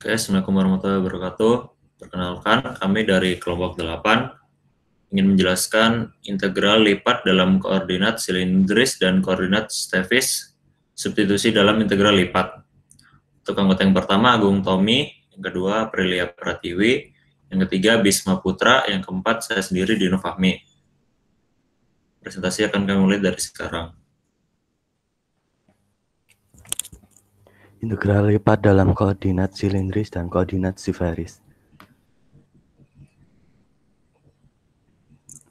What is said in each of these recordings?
Oke, Assalamualaikum warahmatullahi wabarakatuh. Perkenalkan, kami dari kelompok 8 ingin menjelaskan integral lipat dalam koordinat silindris dan koordinat stafis, substitusi dalam integral lipat. Untuk anggota yang pertama, Agung Tommy, yang kedua, Aprilia Pratiwi, yang ketiga, Bisma Putra, yang keempat, saya sendiri, Dino Fahmi. Presentasi akan kami mulai dari sekarang. Integral lipat dalam koordinat silindris dan koordinat sferis.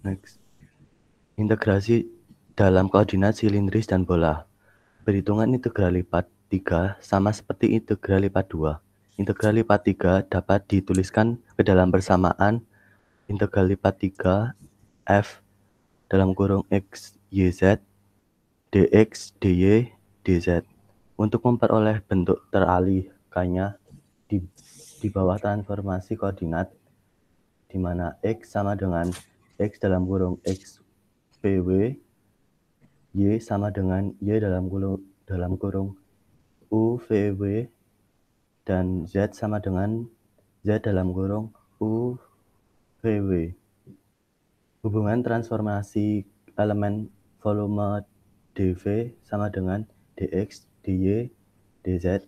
Next. Integrasi dalam koordinat silindris dan bola. Perhitungan integral lipat 3 sama seperti integral lipat 2. Integral lipat 3 dapat dituliskan ke dalam persamaan integral lipat 3 f dalam kurung x, y, z, dx, dy, dz. Untuk memperoleh bentuk teralihkannya di bawah transformasi koordinat, di mana x sama dengan x dalam kurung x pw, y sama dengan y dalam kurung u vw, dan z sama dengan z dalam kurung u vw. Hubungan transformasi elemen volume dv sama dengan dx, dy, dz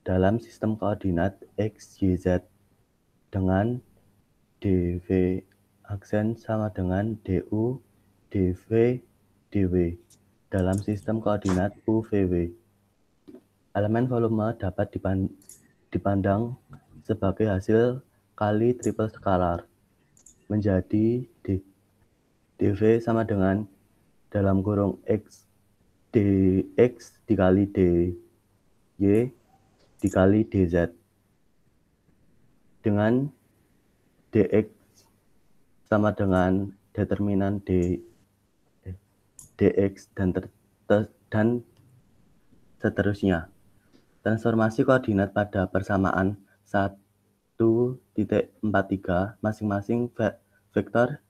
dalam sistem koordinat x, y, z dengan dv aksen sama dengan du, dv, dw dalam sistem koordinat u, vw. Elemen volume dapat dipandang sebagai hasil kali triple skalar menjadi dv sama dengan dalam kurung x dx dikali dy dikali dz, dengan dx sama dengan determinan dx dan seterusnya. Transformasi koordinat pada persamaan 1.43 masing-masing vektor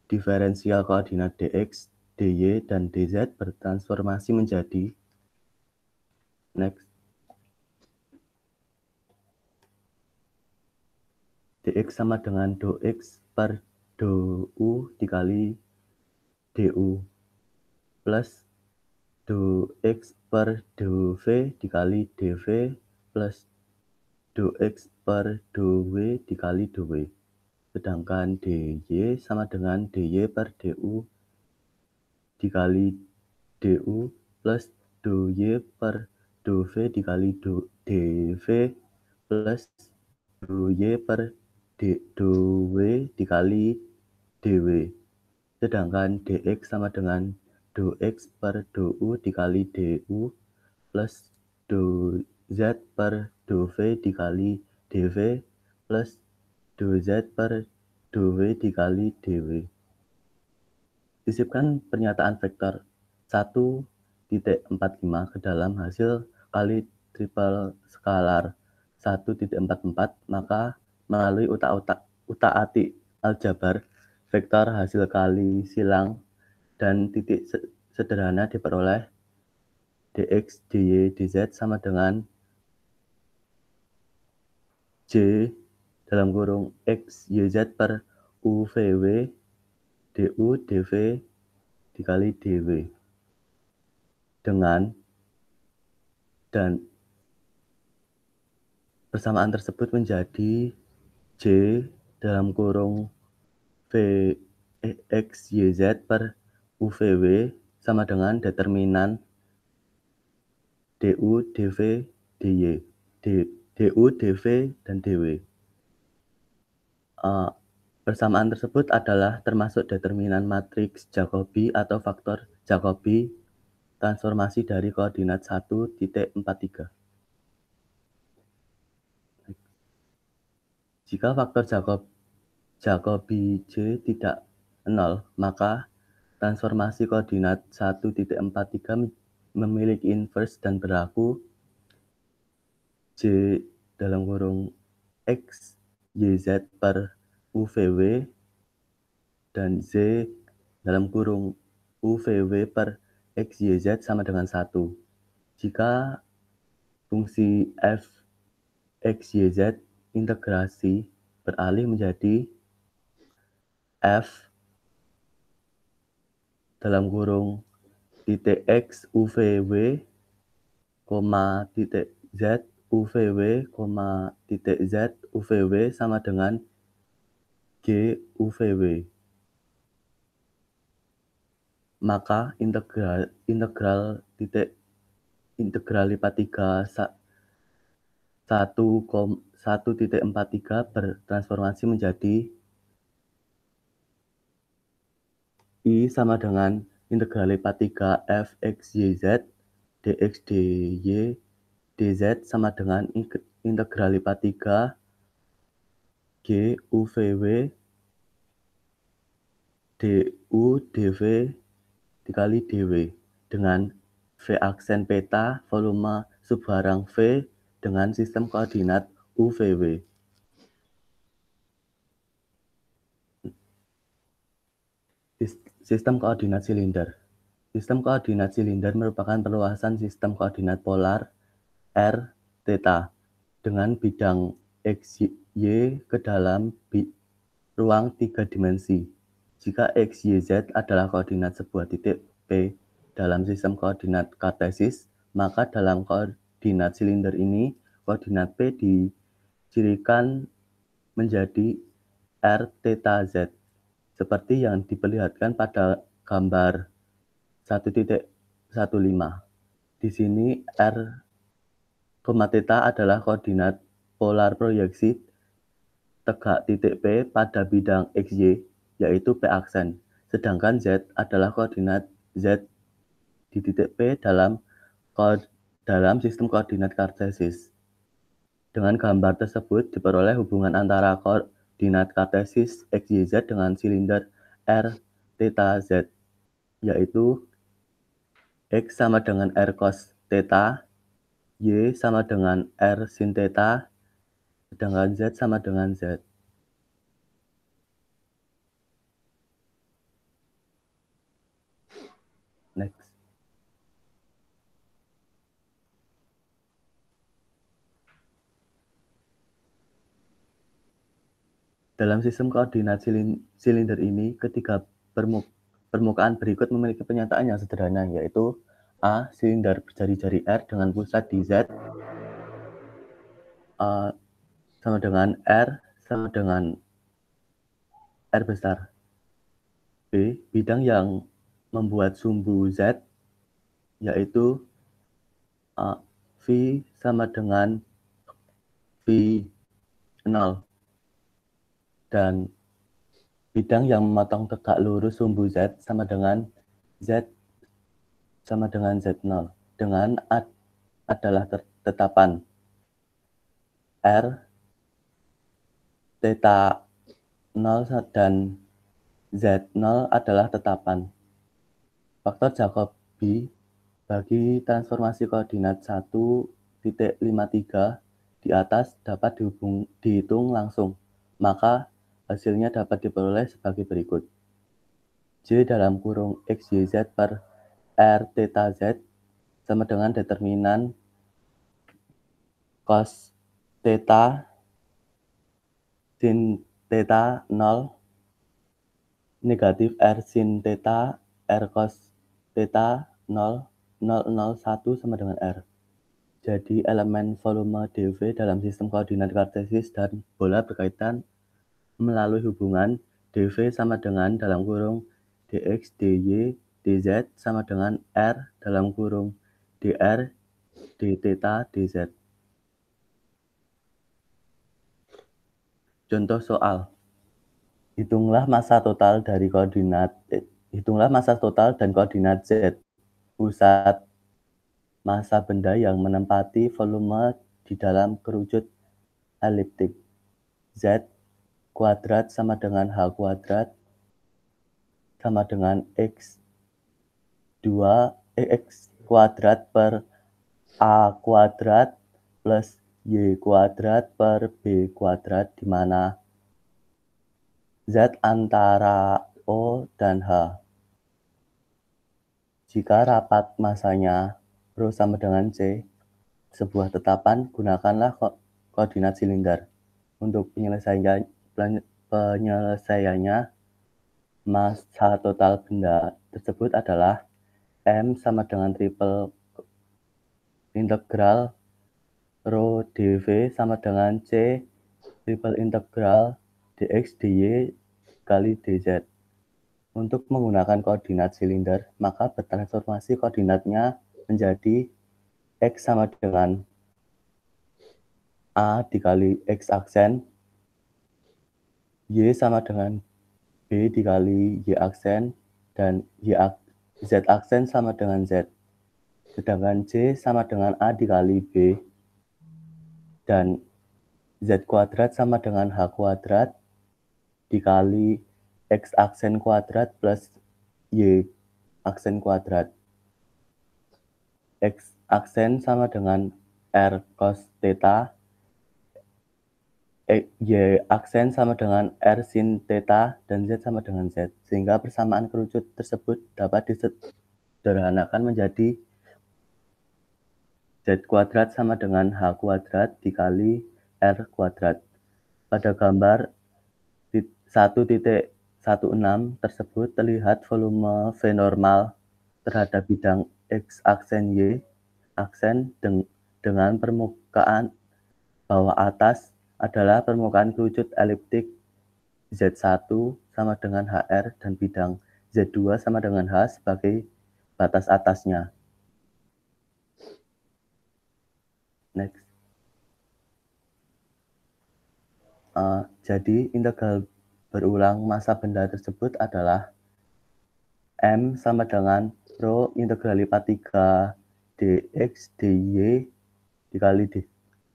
diferensial koordinat dx, dy, dan dz bertransformasi menjadi next dx sama dengan dx per du dikali du plus dx per dv dikali dv plus dx per dw dikali dw. Sedangkan dy sama dengan dy per du dikali du plus dy per dv dikali dv plus dy per dw dikali dw. Sedangkan dx sama dengan dx per du dikali du plus dz per dv dikali dv plus dz per dw dikali dw. Sisipkan pernyataan vektor 1.45 ke dalam hasil kali triple skalar 1.44, maka melalui utak-atik aljabar, vektor hasil kali silang dan titik sederhana diperoleh dx, dy, dz sama dengan j dalam kurung x, yz per u, vw, du, dv dikali dw. Dan persamaan tersebut menjadi j dalam kurung v x, yz per u, vw sama dengan determinan du, dv, dy, du, dv, dan dw. Persamaan tersebut adalah termasuk determinan matriks Jacobi atau faktor Jacobi transformasi dari koordinat 1.43. Jika faktor Jacobi J tidak 0, maka transformasi koordinat 1.43 memiliki inverse dan berlaku J dalam kurung X, YZ per UVW dan Z dalam kurung UVW per XYZ sama dengan 1. Jika fungsi f X, Y, Z integrasi beralih menjadi F dalam kurung titik X UVW, titik Z UVW, titik Z UVW sama dengan G UVW. Maka integral lipat 3 1,1,43 bertransformasi menjadi I sama dengan integral lipat 3 f x y z dx dy dz sama dengan integral lipat 3 g UVW du dv dikali dw dengan V aksen peta volume subbarang V dengan sistem koordinat UVW. Sistem koordinat silinder. Sistem koordinat silinder merupakan perluasan sistem koordinat polar r, theta dengan bidang x, y ke dalam ruang 3 dimensi. Jika x, y, z adalah koordinat sebuah titik P dalam sistem koordinat kartesis, maka dalam koordinat silinder ini, koordinat P dicirikan menjadi r, theta, z, seperti yang diperlihatkan pada gambar 1.15. Di sini r, theta adalah koordinat polar proyeksi tegak titik P pada bidang XY, yaitu P aksen. Sedangkan Z adalah koordinat Z di titik P dalam sistem koordinat kartesis. Dengan gambar tersebut diperoleh hubungan antara koordinat kartesis XYZ dengan silinder R, theta, Z, yaitu X sama dengan R cos theta, Y sama dengan R sin theta, sedangkan Z sama dengan Z. Next. Dalam sistem koordinat silinder ini, ketiga permukaan berikut memiliki pernyataan yang sederhana, yaitu A. Silinder berjari-jari R dengan pusat di Z sama dengan R sama dengan R besar. B. Bidang yang membuat sumbu Z, yaitu V sama dengan V0. Dan bidang yang memotong tegak lurus sumbu Z sama dengan Z sama dengan Z0 dengan adalah tetapan R, theta 0 dan Z0 adalah tetapan. Faktor Jacobi bagi transformasi koordinat 1.53 di atas dapat dihitung langsung, maka hasilnya dapat diperoleh sebagai berikut. J dalam kurung X, Y, Z per R, theta, Z sama dengan determinan cos theta sin theta 0 negatif R sin theta R cos theta 0, 0, 0, 1 sama dengan R. Jadi elemen volume dV dalam sistem koordinat kartesis dan bola berkaitan melalui hubungan dV sama dengan dalam kurung dx, dy, dz sama dengan R dalam kurung dr, d theta, dz. Contoh soal. Hitunglah massa total dan koordinat Z. Pusat massa benda yang menempati volume di dalam kerucut eliptik. Z kuadrat sama dengan H kuadrat sama dengan X kuadrat per A kuadrat plus Y kuadrat per B kuadrat, di mana Z antara O dan H. Jika rapat masanya ρ sama dengan C, sebuah tetapan, gunakanlah koordinat silinder. Untuk penyelesaiannya, massa total benda tersebut adalah M sama dengan triple integral rho dV sama dengan C triple integral dx dy kali dz. Untuk menggunakan koordinat silinder, maka bertransformasi koordinatnya menjadi X sama dengan A dikali X aksen, Y sama dengan B dikali Y aksen, dan Z aksen sama dengan Z. Sedangkan C sama dengan A dikali B, dan Z kuadrat sama dengan H kuadrat dikali X aksen kuadrat plus Y aksen kuadrat. X aksen sama dengan R cos theta, Y aksen sama dengan R sin theta, dan Z sama dengan Z. Sehingga persamaan kerucut tersebut dapat disederhanakan menjadi Z kuadrat sama dengan H kuadrat dikali R kuadrat. Pada gambar 1.16 tersebut terlihat volume V normal terhadap bidang X aksen Y aksen dengan permukaan bawah atas adalah permukaan kerucut eliptik Z1 sama dengan HR dan bidang Z2 sama dengan H sebagai batas atasnya. Next. Jadi integral berulang massa benda tersebut adalah M sama dengan rho integral lipat 3 dx dy dikali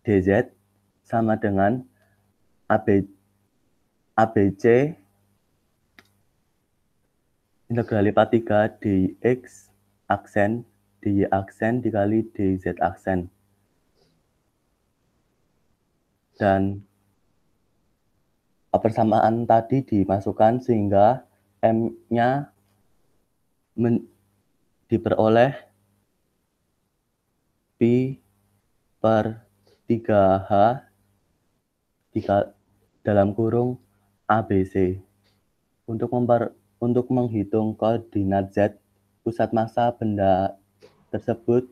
dz sama dengan ABC integral lipat 3 dx aksen dy aksen dikali dz aksen. Dan persamaan tadi dimasukkan sehingga M-nya diperoleh Pi per 3H dalam kurung ABC. Untuk menghitung koordinat Z, pusat massa benda tersebut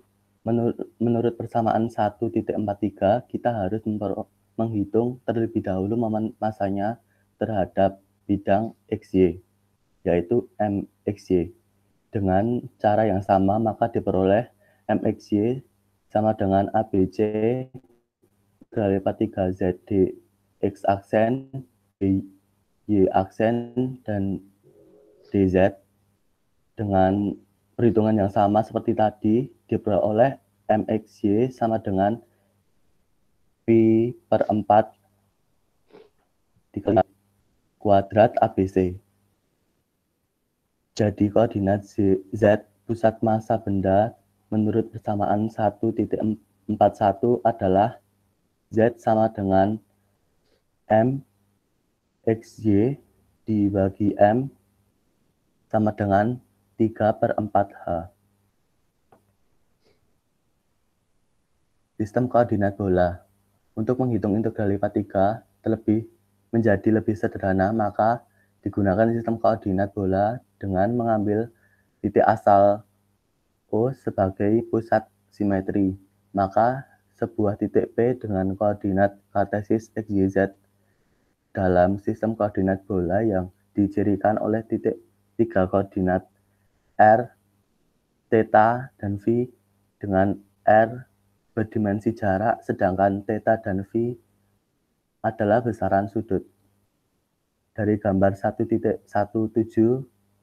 menurut persamaan 1.43, kita harus menghitung terlebih dahulu momen massanya terhadap bidang XY, yaitu MXY. Dengan cara yang sama, maka diperoleh MXY sama dengan ABC dikali 3Z X aksen, Y aksen, dan DZ. Dengan perhitungan yang sama seperti tadi, diperoleh MXY sama dengan Pi per 4 dikali kuadrat ABC. Jadi koordinat Z pusat massa benda menurut persamaan 1.41 adalah Z sama dengan M XY dibagi M sama dengan 3 per 4H. Sistem koordinat bola. Untuk menghitung integral lipat 3 menjadi lebih sederhana, maka digunakan sistem koordinat bola dengan mengambil titik asal O sebagai pusat simetri. Maka sebuah titik P dengan koordinat kartesis XYZ dalam sistem koordinat bola yang dicirikan oleh titik 3 koordinat R, theta, dan V dengan R berdimensi jarak, sedangkan theta dan V adalah besaran sudut. Dari gambar 1.17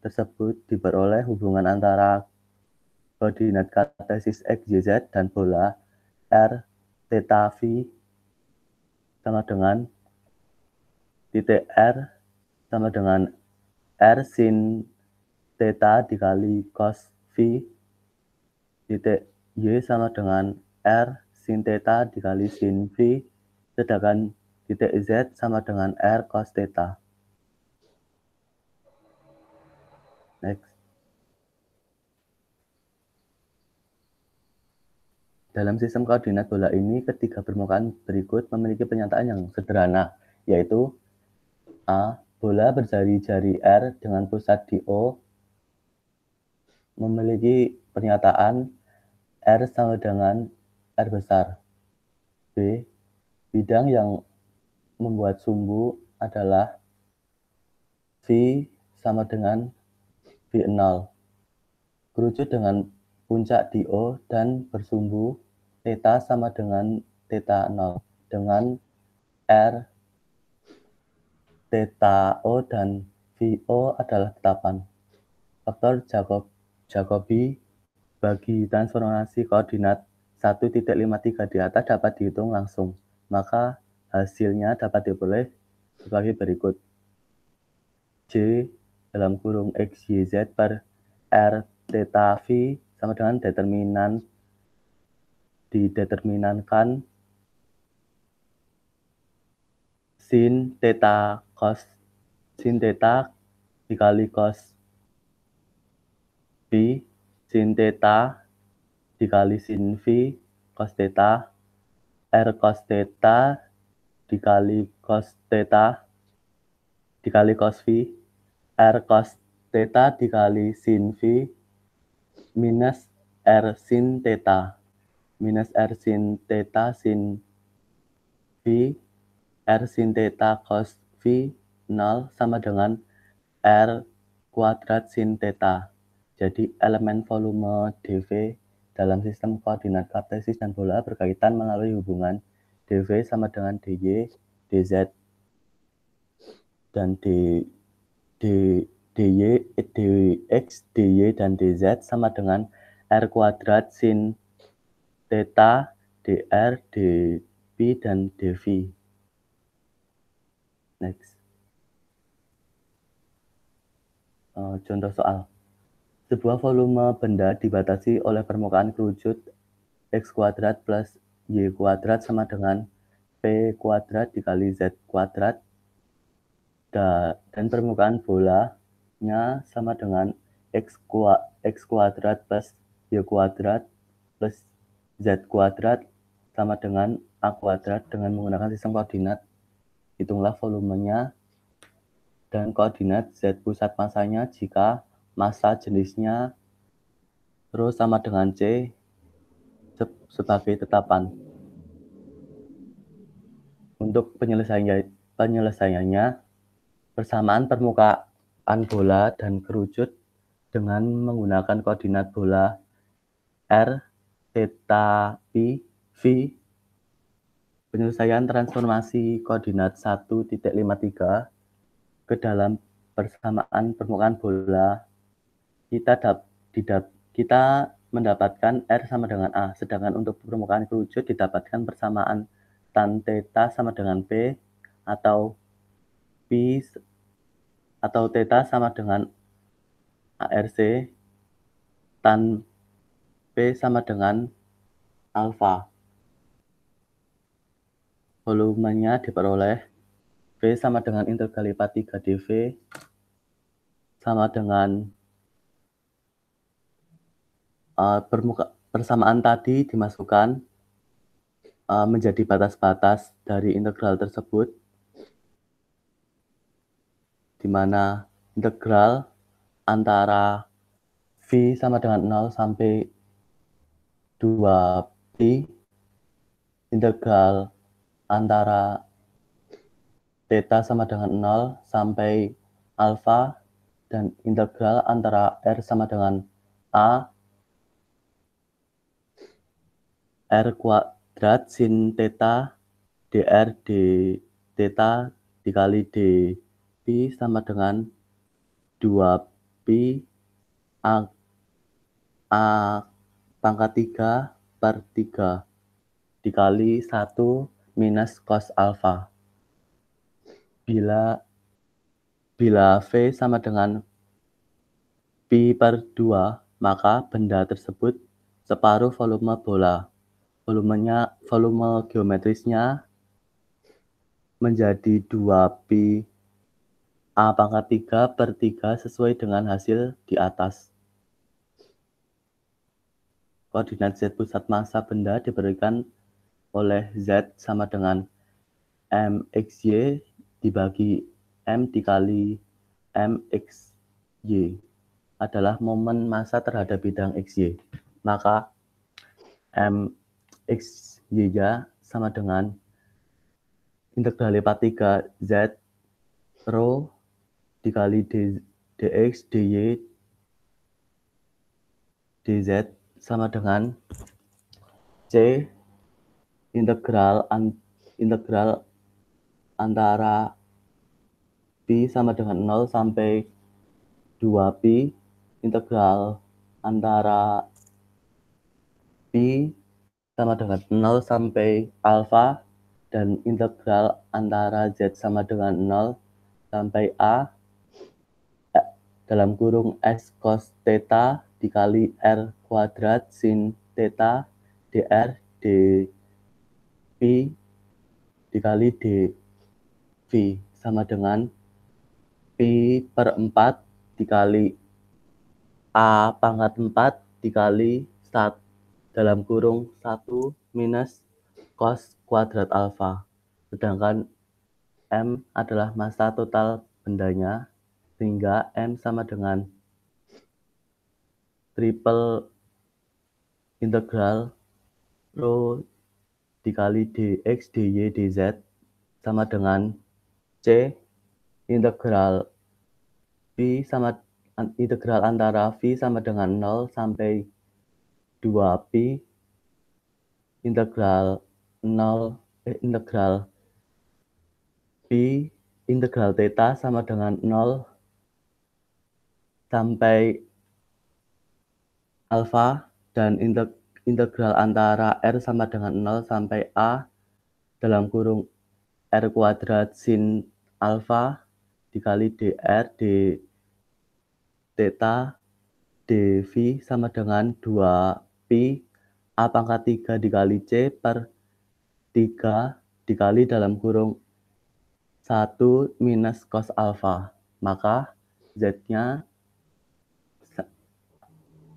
tersebut diperoleh hubungan antara koordinat kartesis XYZ dan bola R, theta, V sama dengan titik R sama dengan R sin theta dikali cos V, titik Y sama dengan R sin theta dikali sin V, sedangkan titik Z sama dengan R cos theta. Next. Dalam sistem koordinat bola ini, ketiga permukaan berikut memiliki pernyataan yang sederhana, yaitu A. Bola berjari-jari R dengan pusat di O memiliki pernyataan R sama dengan R besar. B. Bidang yang membuat sumbu adalah V sama dengan V0. Kerucut dengan puncak di O dan bersumbu theta sama dengan theta 0 dengan R, theta O dan VO adalah tetapan. Faktor Jacobi bagi transformasi koordinat 1.53 di atas dapat dihitung langsung, maka hasilnya dapat diperoleh sebagai berikut. J dalam kurung X, Y, Z per R theta V sama dengan dideterminankan sin theta dikali cos V, sin theta dikali sin V cos theta, R cos theta dikali cos theta dikali cos V, R cos theta dikali sin V minus R sin theta sin V, R sin theta cos V 0 sama dengan R kuadrat sin theta. Jadi elemen volume dV dalam sistem koordinat kartesis dan bola berkaitan melalui hubungan dV sama dengan dy, dz, dan dx, dy, dan dz sama dengan R kuadrat sin theta, dr, dp, dan dv. Next. Contoh soal. Sebuah volume benda dibatasi oleh permukaan kerucut X kuadrat plus Y kuadrat sama dengan P kuadrat dikali Z kuadrat dan permukaan bolanya sama dengan X kuadrat plus Y kuadrat plus Z kuadrat sama dengan A kuadrat dengan menggunakan sistem koordinat. Hitunglah volumenya dan koordinat Z pusat masanya jika massa jenisnya rho sama dengan C sebagai tetapan. Untuk penyelesaiannya, persamaan permukaan bola dan kerucut dengan menggunakan koordinat bola R, theta, P, V. Penyelesaian transformasi koordinat 1.53 ke dalam persamaan permukaan bola, kita mendapatkan R sama dengan A, sedangkan untuk permukaan kerucut didapatkan persamaan tan theta sama dengan P atau P atau theta sama dengan ARC, tan P sama dengan alfa. Volumenya diperoleh V sama dengan integral lipat 3 dV sama dengan persamaan tadi dimasukkan menjadi batas-batas dari integral tersebut, di mana integral antara V sama dengan 0 sampai 2pi, integral antara theta sama dengan 0 sampai alfa, dan integral antara R sama dengan A, R kuadrat sin theta dr d theta dikali dp sama dengan 2pi A pangkat 3 per 3 dikali 1 minus cos alfa. Bila V sama dengan pi per 2, maka benda tersebut separuh volume bola. Volume geometrisnya menjadi 2pi A pangkat 3 per 3 sesuai dengan hasil di atas. koordinat Z pusat massa benda diberikan oleh Z sama dengan MXY dibagi M dikali MXY adalah momen massa terhadap bidang XY. Maka MXY-nya sama dengan integral lipat 3 Z rho dikali dx dy dz sama dengan C integral antara pi sama dengan 0 sampai 2pi integral antara pi sama dengan 0 sampai alfa dan integral antara z sama dengan 0 sampai a dalam kurung s cos theta dikali r kuadrat sin theta dr dpi dikali dv sama dengan pi per 4 dikali a pangkat 4 dikali 1 dalam kurung 1 minus cos kuadrat alfa. Sedangkan M adalah massa total bendanya, sehingga M sama dengan triple integral rho dikali dx dy dz sama dengan C integral antara V sama dengan 0 sampai 2pi integral pi integral theta sama dengan 0 sampai alfa dan integral antara r sama dengan 0 sampai a dalam kurung r kuadrat sin alfa dikali dr d theta dv sama dengan 2pi a pangkat 3 dikali c per 3 dikali dalam kurung 1 minus cos alfa. Maka z-nya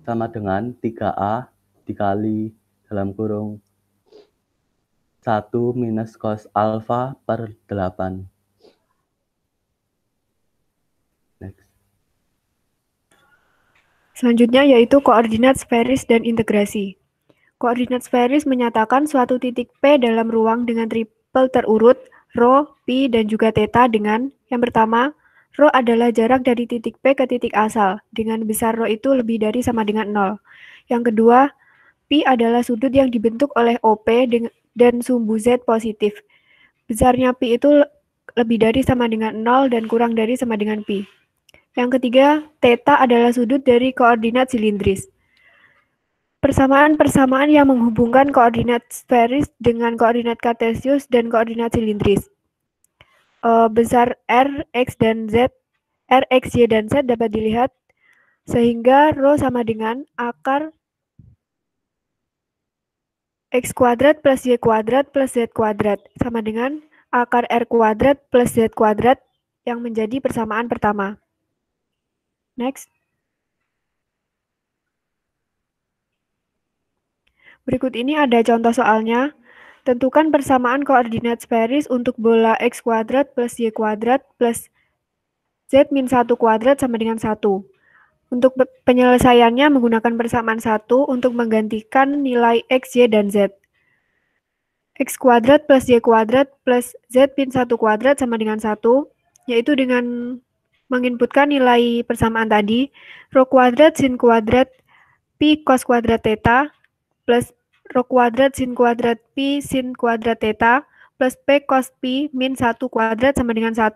sama dengan 3a dikali dalam kurung 1 minus cos alfa per 8. Next. Selanjutnya yaitu koordinat sferis dan integrasi. Koordinat sferis menyatakan suatu titik P dalam ruang dengan triple terurut rho, pi, dan juga theta dengan yang pertama, rho adalah jarak dari titik P ke titik asal, dengan besar rho itu lebih dari sama dengan 0. Yang kedua, pi adalah sudut yang dibentuk oleh OP dan sumbu Z positif. Besarnya pi itu lebih dari sama dengan 0 dan kurang dari sama dengan pi. Yang ketiga, theta adalah sudut dari koordinat silindris. Persamaan-persamaan yang menghubungkan koordinat sferis dengan koordinat kartesius dan koordinat silindris. Besar R, X, dan Z, R, X, Y, dan Z dapat dilihat sehingga rho sama dengan akar X kuadrat plus Y kuadrat plus Z kuadrat sama dengan akar R kuadrat plus Z kuadrat yang menjadi persamaan pertama. Next. Berikut ini ada contoh soalnya. Tentukan persamaan koordinat sferis untuk bola X kuadrat plus Y kuadrat plus Z min 1 kuadrat sama dengan 1. Untuk penyelesaiannya menggunakan persamaan 1 untuk menggantikan nilai X, Y, dan Z. X kuadrat plus Y kuadrat plus Z min 1 kuadrat sama dengan 1, yaitu dengan menginputkan nilai persamaan tadi, rho kuadrat sin kuadrat pi cos kuadrat theta plus rho kuadrat sin kuadrat pi sin kuadrat theta plus p cos pi min 1 kuadrat sama dengan 1.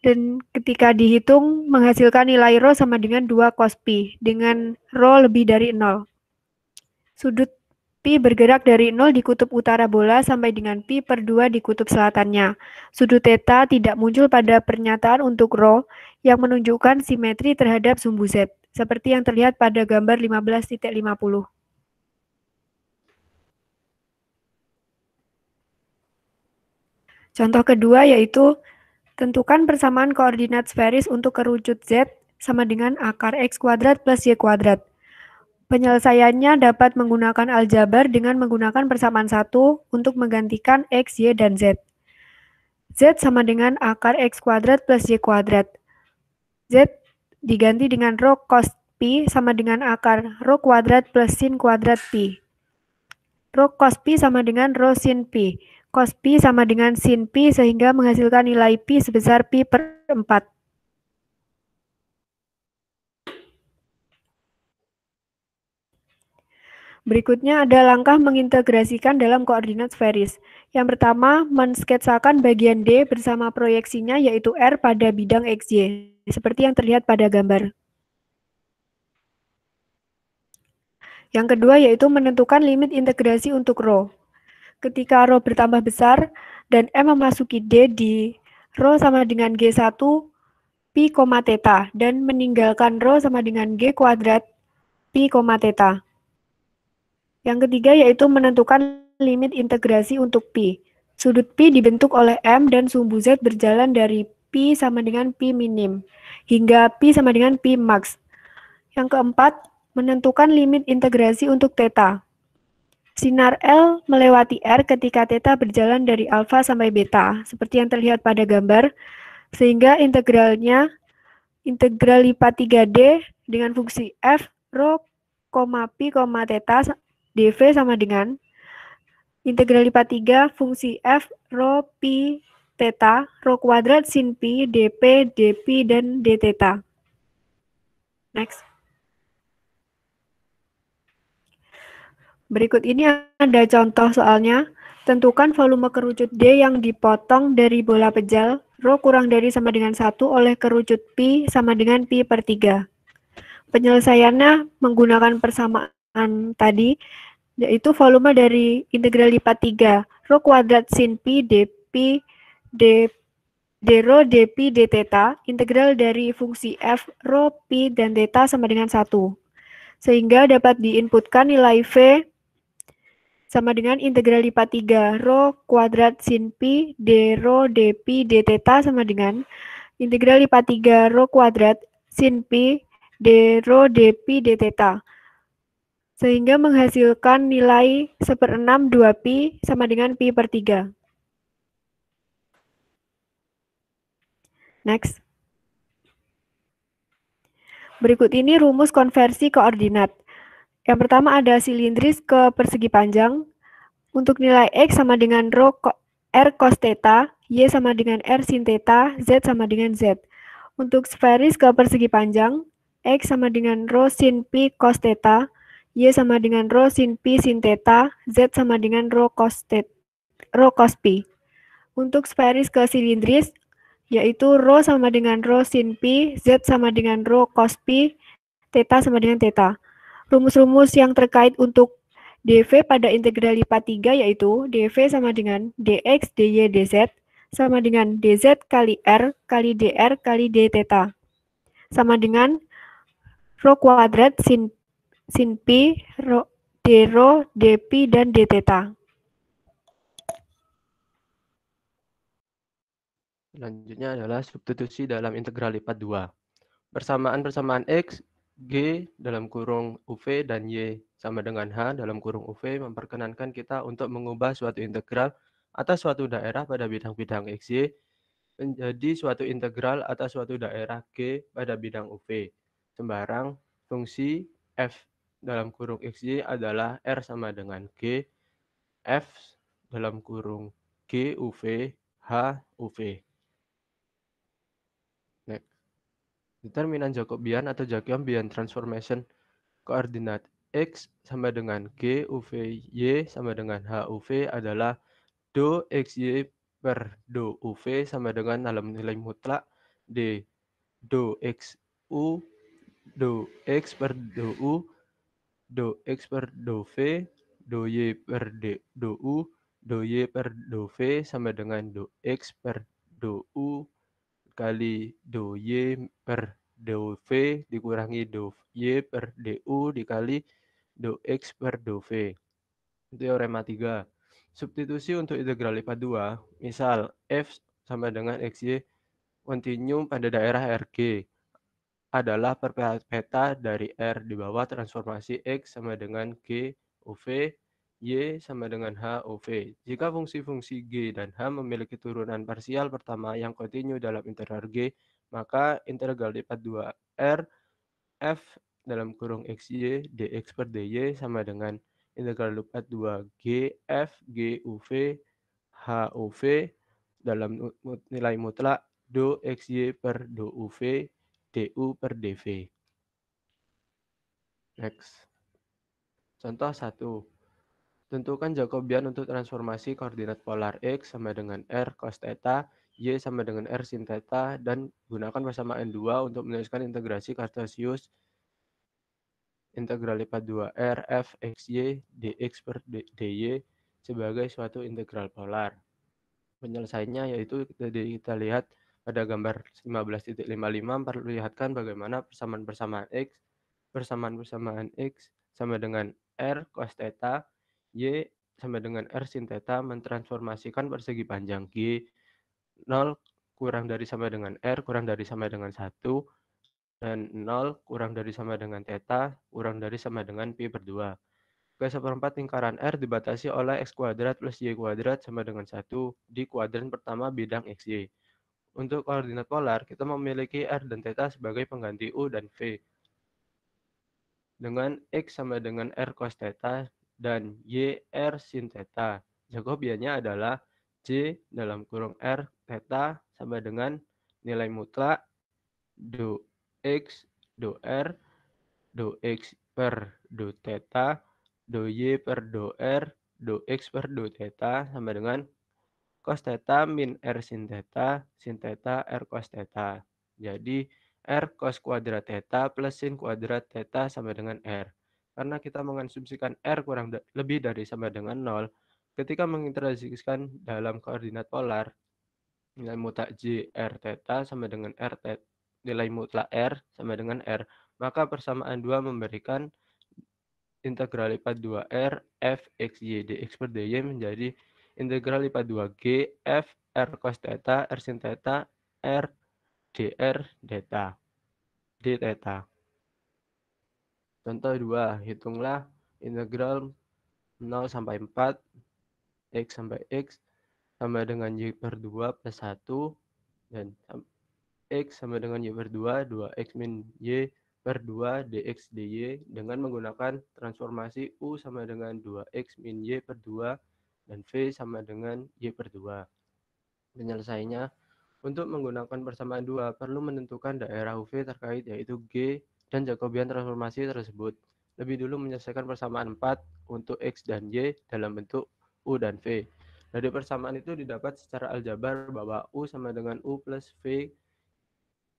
Dan ketika dihitung menghasilkan nilai rho sama dengan 2 cos pi dengan rho lebih dari 0. Sudut pi bergerak dari 0 di kutub utara bola sampai dengan pi per 2 di kutub selatannya. Sudut theta tidak muncul pada pernyataan untuk rho yang menunjukkan simetri terhadap sumbu Z, seperti yang terlihat pada gambar 15.50. Contoh kedua yaitu tentukan persamaan koordinat sferis untuk kerucut Z sama dengan akar X kuadrat plus Y kuadrat. Penyelesaiannya dapat menggunakan aljabar dengan menggunakan persamaan 1 untuk menggantikan X, Y, dan Z. Z sama dengan akar X kuadrat plus Y kuadrat. Z diganti dengan rho cos pi sama dengan akar rho kuadrat plus sin kuadrat pi. Rho cos pi sama dengan rho sin pi. Cos pi sama dengan sin pi sehingga menghasilkan nilai pi sebesar pi per 4. Berikutnya ada langkah mengintegrasikan dalam koordinat sferis. Yang pertama, mensketsakan bagian D bersama proyeksinya yaitu R pada bidang XY, seperti yang terlihat pada gambar. Yang kedua yaitu menentukan limit integrasi untuk rho. Ketika rho bertambah besar dan M memasuki D di rho sama dengan G1 pi, theta dan meninggalkan rho sama dengan G kuadrat pi, theta. Yang ketiga yaitu menentukan limit integrasi untuk pi. Sudut pi dibentuk oleh M dan sumbu Z berjalan dari pi sama dengan pi minim hingga pi sama dengan pi max. Yang keempat, menentukan limit integrasi untuk theta. Sinar L melewati R ketika theta berjalan dari alfa sampai beta, seperti yang terlihat pada gambar, sehingga integral lipat 3D dengan fungsi f rho, pi, theta dv sama dengan integral lipat 3 fungsi f rho pi theta rho kuadrat sin pi dp dpi dan d theta. Next. Berikut ini ada contoh soalnya. Tentukan volume kerucut D yang dipotong dari bola pejal rho kurang dari sama dengan 1 oleh kerucut pi sama dengan pi per 3. Penyelesaiannya menggunakan persamaan tadi, yaitu volume dari integral lipat 3 rho kuadrat sin pi dpi d rho dpi d theta, integral dari fungsi f rho pi dan theta sama dengan 1. Sehingga dapat diinputkan nilai V sama dengan integral lipat 3 rho kuadrat sin pi d rho dpi d theta sama dengan integral lipat 3 rho kuadrat sin pi d rho dpi d theta. Sehingga menghasilkan nilai 1/6 2pi sama dengan pi per 3. Next. Berikut ini rumus konversi koordinat. Yang pertama ada silindris ke persegi panjang. Untuk nilai X sama dengan rho R cos theta, Y sama dengan R sin theta, Z sama dengan Z. Untuk sferis ke persegi panjang, X sama dengan rho sin pi cos theta, Y sama dengan rho sin pi sin theta, Z sama dengan rho cos pi. Untuk sferis ke silindris, yaitu rho sama dengan rho sin pi, Z sama dengan rho cos pi, theta sama dengan theta. Rumus-rumus yang terkait untuk dv pada integral lipat 3 yaitu dv sama dengan dx, dy, dz sama dengan dz kali r kali dr kali d theta sama dengan rho kuadrat sin pi, d rho, dpi, dan d theta. Selanjutnya adalah substitusi dalam integral lipat 2. Persamaan X, G dalam kurung UV dan Y sama dengan H dalam kurung UV memperkenankan kita untuk mengubah suatu integral atas suatu daerah pada bidang-bidang XY menjadi suatu integral atas suatu daerah G pada bidang UV. Sembarang fungsi F dalam kurung XY adalah R sama dengan G, F dalam kurung G UV, H UV. Next. Determinan Jacobian atau Jacobian transformation koordinat X sama dengan G UV Y sama dengan H UV adalah do XY per do UV sama dengan dalam nilai mutlak D do XU do X per do U do X per do V do Y per do U do Y per do V sama dengan do X per do U kali do Y per do V dikurangi do Y per du dikali do X per do V. Teorema 3. Substitusi untuk integral lipat 2. Misal, F sama dengan XY kontinum pada daerah RG. adalah perpeta dari R di bawah transformasi X sama dengan G UV, Y sama dengan H UV. Jika fungsi-fungsi G dan H memiliki turunan parsial pertama yang kontinu dalam integral G, maka integral lipat 2R F dalam kurung XY dx per dy sama dengan integral lipat 2G F G UV H UV dalam nilai mutlak do XY per do UV du per dv. Next. Contoh 1. Tentukan Jacobian untuk transformasi koordinat polar X sama dengan R cos theta, Y sama dengan R sin theta, dan gunakan persamaan 2 untuk menuliskan integrasi Cartesius integral lipat 2R F XY dx per dy sebagai suatu integral polar. Penyelesaiannya yaitu kita lihat pada gambar 15.55 memperlihatkan bagaimana persamaan X sama dengan R cos theta, Y sama dengan R sin theta mentransformasikan persegi panjang G 0 kurang dari sama dengan R kurang dari sama dengan 1 dan 0 kurang dari sama dengan theta kurang dari sama dengan pi per 2. Ke-1/4 lingkaran R dibatasi oleh X kuadrat plus Y kuadrat sama dengan 1 di kuadran pertama bidang XY. Untuk koordinat polar, kita memiliki R dan theta sebagai pengganti U dan V. Dengan X sama dengan R cos theta dan Y R sin theta. Jacobiannya adalah J dalam kurung R theta sama dengan nilai mutlak do X do R do X per do theta do Y per do R do X per do theta sama dengan cos theta min R sin theta R cos theta. Jadi R cos kuadrat theta plus sin kuadrat theta sama dengan R. Karena kita mengasumsikan R kurang lebih dari sama dengan 0, ketika mengintegrasikan dalam koordinat polar, nilai mutlak J R theta sama dengan R theta, nilai mutlak R sama dengan R, maka persamaan 2 memberikan integral lipat 2R F XY dx per dy menjadi integral lipat 2G F R cos theta R sin theta R dr theta d theta. Contoh 2, hitunglah integral 0 sampai 4 X sampai X sama dengan Y per 2 plus 1 dan X sama dengan Y per 2, 2X min Y per 2 dx dy dengan menggunakan transformasi U sama dengan 2X min Y per 2 dan V sama dengan Y per 2. Penyelesaiannya, untuk menggunakan persamaan 2 perlu menentukan daerah UV terkait yaitu G dan Jacobian transformasi tersebut. Lebih dulu menyelesaikan persamaan 4 untuk X dan Y dalam bentuk U dan V. Dari persamaan itu didapat secara aljabar bahwa U sama dengan U plus V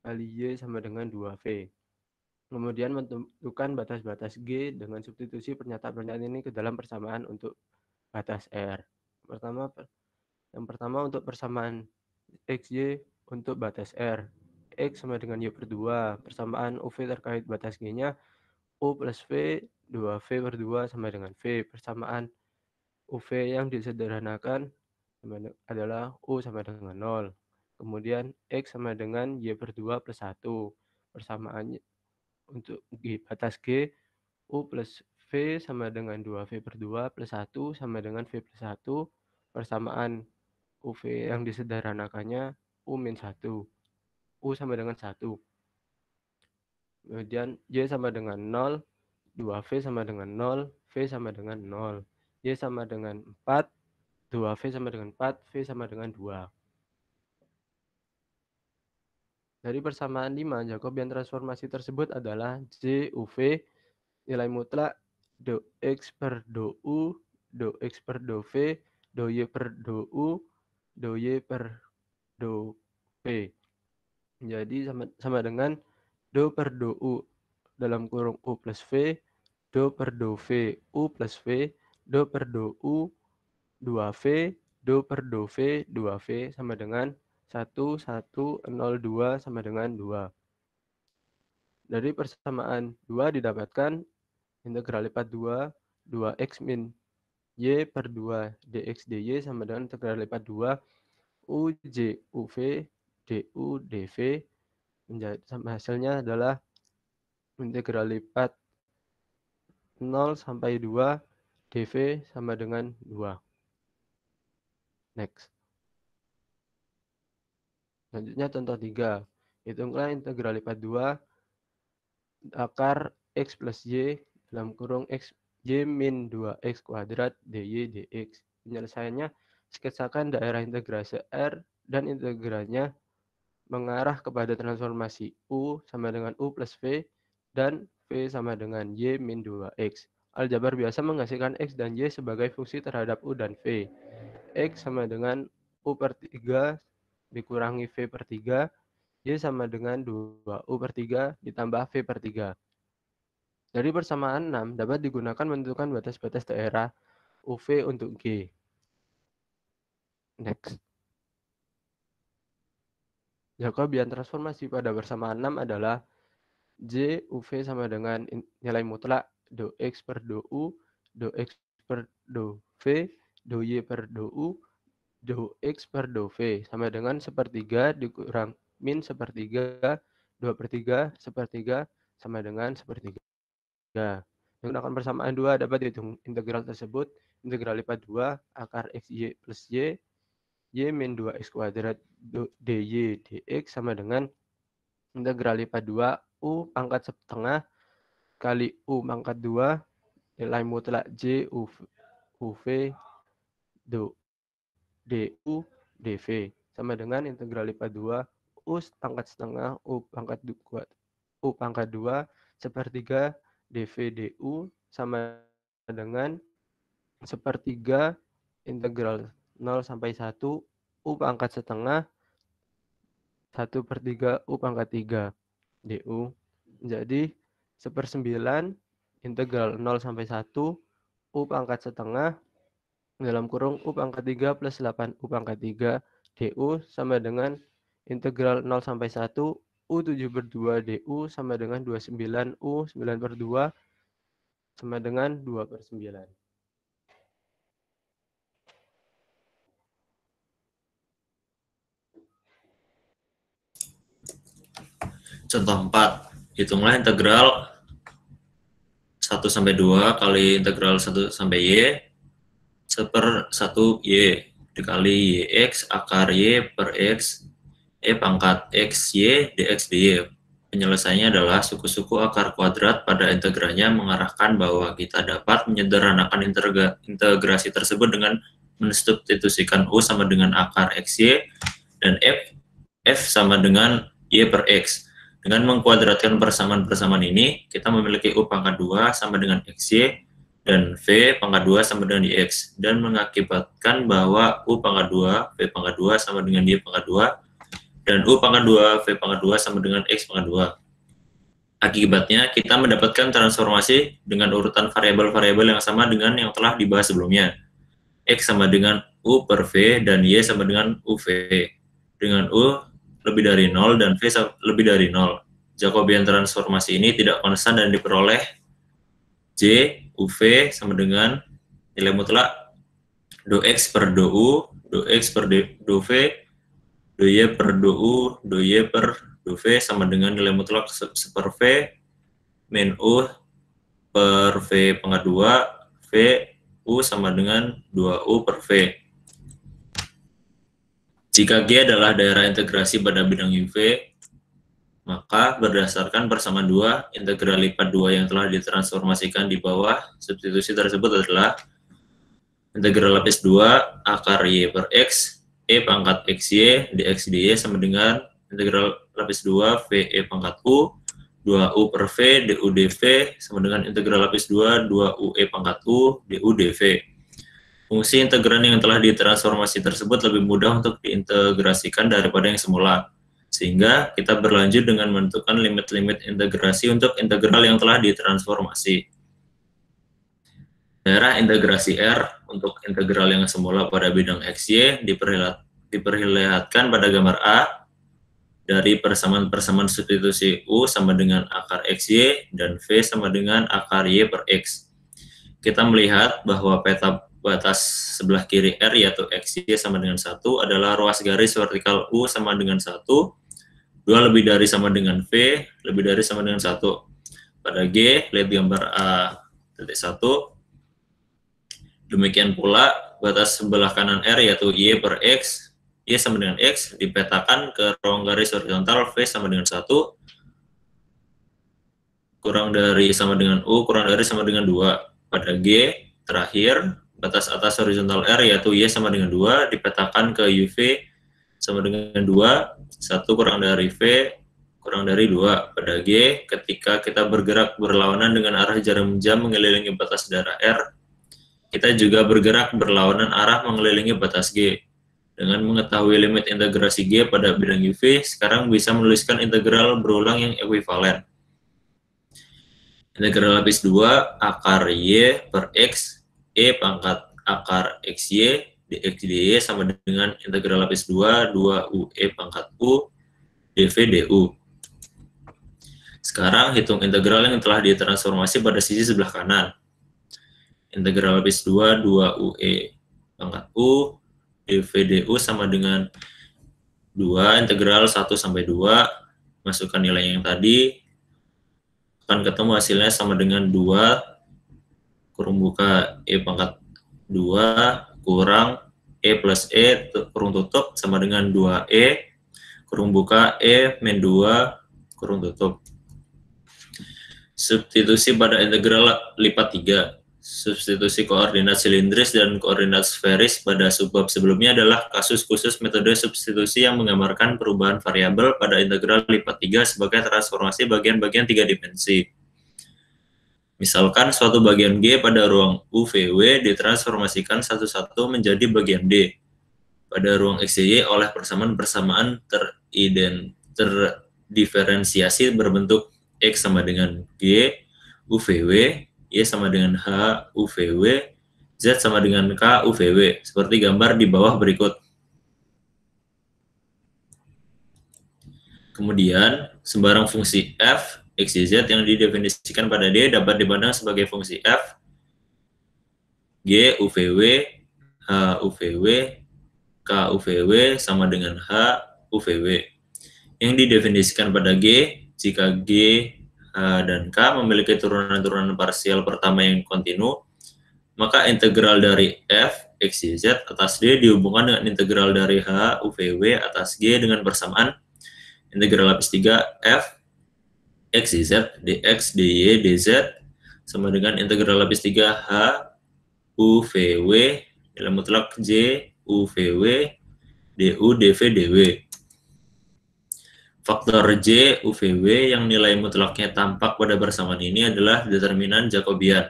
kali Y sama dengan 2V. Kemudian menentukan batas-batas G dengan substitusi pernyataan-pernyataan ini ke dalam persamaan untuk batas R. Yang pertama untuk persamaan XY untuk batas R. X sama dengan Y per 2. Persamaan UV terkait batas G-nya U plus V, 2V per 2 sama dengan V. Persamaan UV yang disederhanakan adalah U sama dengan 0. Kemudian X sama dengan Y per 2 plus 1. Persamaannya untuk G, batas G, U plus V sama dengan 2V per 2 plus 1 sama dengan V plus 1. Persamaan UV yang disederhanakannya U min 1. U sama dengan 1. Kemudian Y sama dengan 0, 2V sama dengan 0, V sama dengan 0. Y sama dengan 4, 2V sama dengan 4, V sama dengan 2. Dari persamaan 5, Jacobian transformasi tersebut adalah J UV nilai mutlak do X per do U, do X per do V, do Y per do U, do Y per do V. Jadi sama dengan do per do U dalam kurung U plus V, do per do V U plus V, do per do U 2V, do per do V 2V sama dengan 1, 1, 0, 2 sama dengan 2. Dari persamaan 2 didapatkan integral lipat 2, 2X min Y per 2 dx dy sama dengan integral lipat 2 UJ UV du dv menjadi hasilnya adalah integral lipat 0 sampai 2 dv sama dengan 2. Next. Selanjutnya contoh 3. Hitunglah integral lipat 2 akar x plus y dalam kurung x y min 2x kuadrat dy dx. Penyelesaiannya, sketsakan daerah integrasi R dan integralnya mengarah kepada transformasi U sama dengan U plus V dan V sama dengan Y min 2X. Aljabar biasa menghasilkan X dan Y sebagai fungsi terhadap U dan V. X sama dengan U per 3 dikurangi V per 3, Y sama dengan 2U per 3 ditambah V per 3. Dari persamaan 6 dapat digunakan menentukan batas-batas daerah UV untuk G. Next. Jacobian transformasi pada persamaan 6 adalah J UV sama dengan nilai mutlak do X per do U, do X per do V, do Y per do U, do X per do V sama dengan sepertiga dikurang min sepertiga, 2/3, sepertiga sama dengan sepertiga. Menggunakan persamaan 2 dapat dihitung integral tersebut. Integral lipat 2 akar XY plus Y, Y min 2X kuadrat dy dx sama dengan integral lipat 2 U pangkat setengah kali U pangkat 2 nilai mutlak J UV do du dv sama dengan integral lipat 2 U pangkat setengah U pangkat 2 sepertiga dv du sama dengan sepertiga integral 0 sampai 1 U pangkat setengah 1/3 U pangkat 3 du. Jadi 1/9 integral 0 sampai 1 U pangkat setengah dalam kurung U pangkat 3 plus 8 U pangkat 3 du sama dengan integral 0 sampai 1 U 7/2 du sama dengan 29 U 9/2 sama dengan 2/9. Contoh 4. Hitunglah integral 1 sampai 2 kali integral 1 sampai y seper 1 y dikali yx akar y per x pangkat x y dx dy. Penyelesaiannya adalah suku-suku akar kuadrat pada integralnya mengarahkan bahwa kita dapat menyederhanakan integrasi tersebut dengan mensubstitusikan u sama dengan akar xy dan f sama dengan y per x. Dengan mengkuadratkan persamaan-persamaan ini, kita memiliki U pangkat 2 sama dengan XY dan V pangkat 2 sama dengan YX, dan mengakibatkan bahwa U pangkat 2, V pangkat 2 sama dengan Y pangkat 2, dan U pangkat 2, V pangkat 2 sama dengan X pangkat 2. Akibatnya, kita mendapatkan transformasi dengan urutan variabel-variabel yang sama dengan yang telah dibahas sebelumnya. X sama dengan U per V, dan Y sama dengan UV. Dengan U lebih dari 0 dan V lebih dari 0. Jacobian transformasi ini tidak konstan dan diperoleh J UV sama dengan nilai mutlak do X per do U, do X per do V, do Y per do U, do Y per do V sama dengan nilai mutlak seper V min U per V pangkat 2, V U sama dengan 2U per V. Jika G adalah daerah integrasi pada bidang UV, maka berdasarkan persamaan 2, integral lipat 2 yang telah ditransformasikan di bawah, substitusi tersebut adalah integral lapis 2 akar Y per X, pangkat XY dx dy sama dengan integral lapis 2 VE pangkat U, 2U per V du dv sama dengan integral lapis 2 2UE pangkat U du dv. Fungsi integran yang telah ditransformasi tersebut lebih mudah untuk diintegrasikan daripada yang semula, sehingga kita berlanjut dengan menentukan limit-limit integrasi untuk integral yang telah ditransformasi. Daerah integrasi R untuk integral yang semula pada bidang XY diperlihatkan pada gambar A dari persamaan-persamaan substitusi U sama dengan akar XY dan V sama dengan akar Y per X. Kita melihat bahwa peta batas sebelah kiri R yaitu XY sama dengan 1 adalah ruas garis vertikal U sama dengan 1, 2 lebih dari sama dengan V, lebih dari sama dengan 1. pada G, lihat gambar A.1. Demikian pula batas sebelah kanan R yaitu Y per X, Y sama dengan X, dipetakan ke ruang garis horizontal V sama dengan 1, kurang dari sama dengan U, kurang dari sama dengan 2. Pada G, terakhir, batas atas horizontal R yaitu Y sama dengan 2, dipetakan ke UV sama dengan 2, 1 kurang dari V, kurang dari 2. Pada G, ketika kita bergerak berlawanan dengan arah jarum jam mengelilingi batas daerah R, kita juga bergerak berlawanan arah mengelilingi batas G. Dengan mengetahui limit integrasi G pada bidang UV, sekarang bisa menuliskan integral berulang yang ekuivalen. Integral lapis 2, akar Y per X, E pangkat akar XY, dx dy sama dengan integral lapis 2, 2UE pangkat U, dv du. Sekarang hitung integral yang telah ditransformasi pada sisi sebelah kanan. Integral lapis 2, 2UE pangkat U, dv du sama dengan 2 integral 1 sampai 2, masukkan nilai yang tadi, akan ketemu hasilnya sama dengan 2 kurung buka E pangkat 2 kurang E plus E kurung tutup sama dengan 2E kurung buka E min 2 kurung tutup. Substitusi pada integral lipat 3. Substitusi koordinat silindris dan koordinat sferis pada subbab sebelumnya adalah kasus khusus metode substitusi yang menggambarkan perubahan variabel pada integral lipat 3 sebagai transformasi bagian-bagian 3 dimensi. Misalkan suatu bagian G pada ruang UVW ditransformasikan satu-satu menjadi bagian D pada ruang XY oleh persamaan-persamaan terdiferensiasi berbentuk X sama dengan G UVW, Y sama dengan H UVW, Z sama dengan K UVW, seperti gambar di bawah berikut. Kemudian, sembarang fungsi f, x, y, z yang didefinisikan pada D dapat dipandang sebagai fungsi f, G UVW, H UVW, K UVW sama dengan H UVW. Yang didefinisikan pada G, jika G, H, dan K memiliki turunan-turunan parsial pertama yang kontinu, maka integral dari f, x, y, z atas D dihubungkan dengan integral dari H UVW atas G dengan persamaan integral lapis 3 f, x, y, z, dx, dy, dz sama dengan integral lapis 3 H UVW dalam mutlak J UVW du, dv, dw. Faktor J UVW yang nilai mutlaknya tampak pada persamaan ini adalah determinan Jacobian.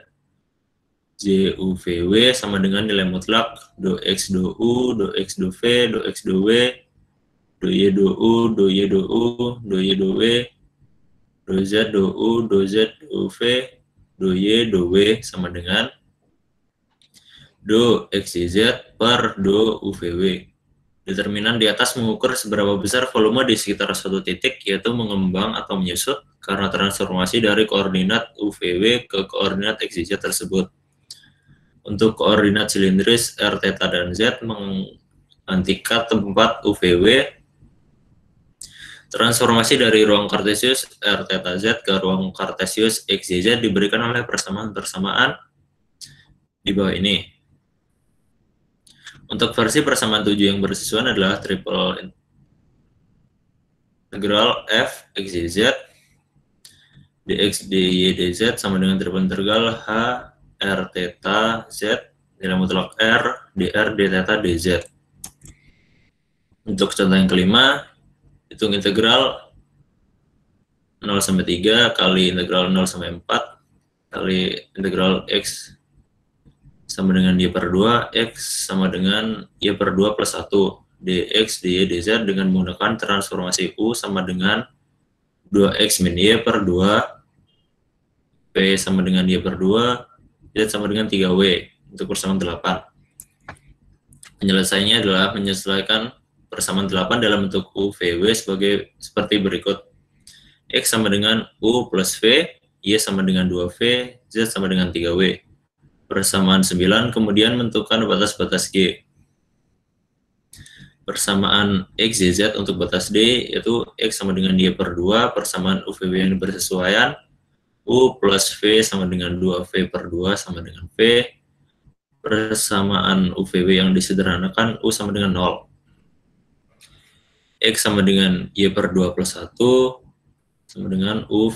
J UVW sama dengan nilai mutlak do x do u, do x do v, do x do w, do y do u, do y do u, do y do w, do z do u, do z do v, do y do w sama dengan do x, y, z per do UVW. Determinan di atas mengukur seberapa besar volume di sekitar suatu titik, yaitu mengembang atau menyusut karena transformasi dari koordinat UVW ke koordinat x, y, z tersebut. Untuk koordinat silindris R, theta, dan Z menggantikan tempat UVW, transformasi dari ruang kartesius R, theta, Z ke ruang kartesius X, Y, Z diberikan oleh persamaan-persamaan di bawah ini. Untuk versi persamaan 7 yang bersesuaian adalah triple integral F, X, Y, Z, dx, dy, dz sama dengan triple integral H, R, theta, Z, nilai mutlak R, dr, d theta, dz. Untuk contoh yang kelima, hitung integral 0 sampai 3 kali integral 0 sampai 4 kali integral X sama dengan Y per 2, X sama dengan Y per 2 plus 1, dx, dy, dz dengan menggunakan transformasi U sama dengan 2X min Y per 2, P sama dengan Y per 2, Z sama dengan 3W untuk persamaan 8. Penyelesaiannya adalah menyesuaikan persamaan 8 dalam bentuk UVW seperti berikut. X sama dengan U plus V, Y sama dengan 2V, Z sama dengan 3W. Persamaan 9, kemudian menentukan batas-batas G. Persamaan X, Y, Z untuk batas D, yaitu X sama dengan Y per 2, persamaan UVW yang bersesuaian, U plus V sama dengan 2V per 2 sama dengan V. Persamaan UVW yang disederhanakan U sama dengan 0. X sama dengan Y per 2 plus 1 sama dengan U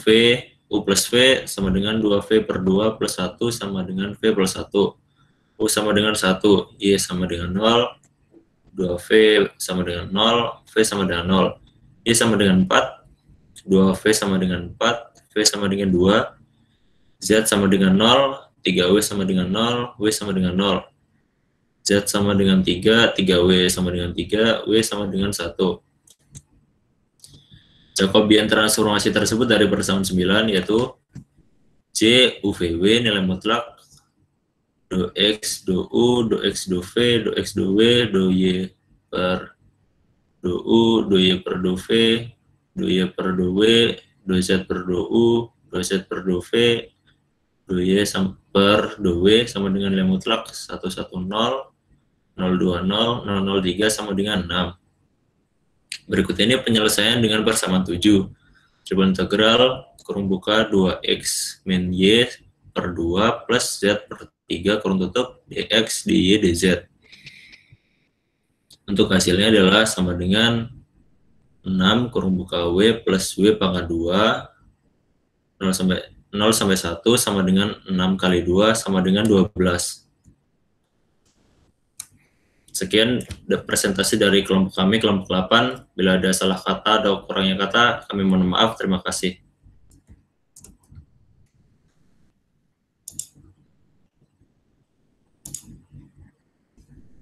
plus V sama dengan 2V per 2 plus 1 sama dengan V plus 1. U sama dengan 1, Y sama dengan 0, 2V sama dengan 0, V sama dengan 0. Y sama dengan 4, 2V sama dengan 4, V sama dengan 2, Z sama dengan 0, 3W sama dengan 0, W sama dengan 0. Z sama dengan 3, 3W sama dengan 3, W sama dengan 1. Jacobian transformasi tersebut dari persamaan 9 yaitu J UVW nilai mutlak do X do U do X do V do X do W do Y per do U do Y per do V do Y per do W do Z per do U do Z per do V do Y per do W sama dengan nilai mutlak 110, 020, 003 sama dengan 6. Berikut ini penyelesaian dengan persamaan 7. Coba integral kurung buka 2x min y per 2 plus z per 3 kurung tutup dx dy dz. Untuk hasilnya adalah sama dengan 6 kurung buka w plus w pangkat 2 0 sampai 1 sama dengan 6 kali 2 sama dengan 12. Sekian presentasi dari kelompok kami, kelompok 8. Bila ada salah kata atau kurangnya kata, kami mohon maaf. Terima kasih.